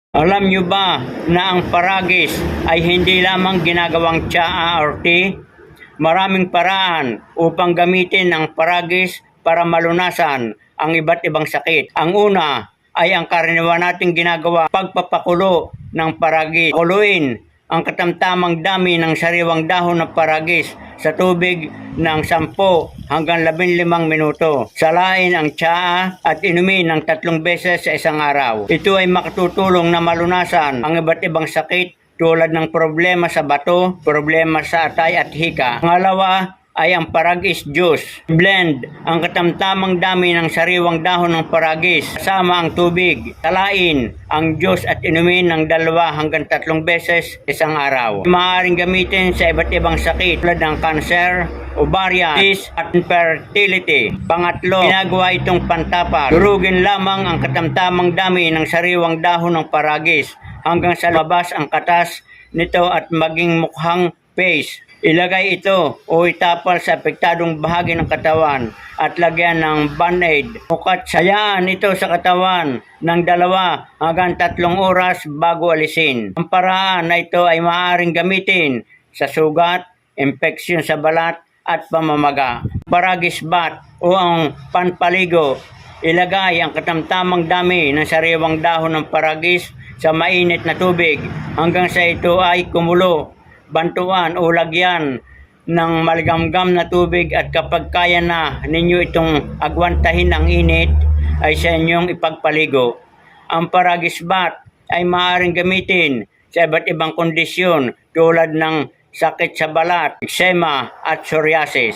Alam nyo ba na ang paragis ay hindi lamang ginagawang tsaa or tea? Maraming paraan upang gamitin ang paragis para malunasan ang iba't ibang sakit. Ang una ay ang karaniwan nating ginagawa, pagpapakulo ng paragis. Kuluin ang katamtamang dami ng sariwang dahon ng paragis sa tubig ng 10 hanggang 15 minuto. Salain ang tsaa at inumin ng 3 beses sa isang araw. Ito ay makatutulong na malunasan ang iba't ibang sakit tulad ng problema sa bato, problema sa atay at hika. Pangalawa ay ang paragis juice. Blend ang katamtamang dami ng sariwang dahon ng paragis kasama ang tubig. Salain ang juice at inumin ng 2 hanggang 3 beses isang araw. Maaaring gamitin sa iba't ibang sakit tulad ng cancer, ovarian, cyst at infertility. Pangatlo, ginagawa itong pantapat. Durugin lamang ang katamtamang dami ng sariwang dahon ng paragis hanggang sa labas ang katas nito at maging mukhang paste. Ilagay ito o itapal sa apektadong bahagi ng katawan at lagyan ng band-aid. Hayaan ito sa katawan ng 2 hanggang 3 oras bago alisin. Ang paraan na ito ay maaaring gamitin sa sugat, infeksyon sa balat at pamamaga. Paragis bath o ang panpaligo. Ilagay ang katamtamang dami ng sariwang dahon ng paragis sa mainit na tubig hanggang sa ito ay kumulo. Bantuan o lagyan ng maligamgam na tubig at kapag kaya na ninyo itong agwantahin ang init ay sa inyong ipagpaligo. Ang paragis bath ay maaaring gamitin sa iba't ibang kondisyon tulad ng sakit sa balat, eczema at psoriasis.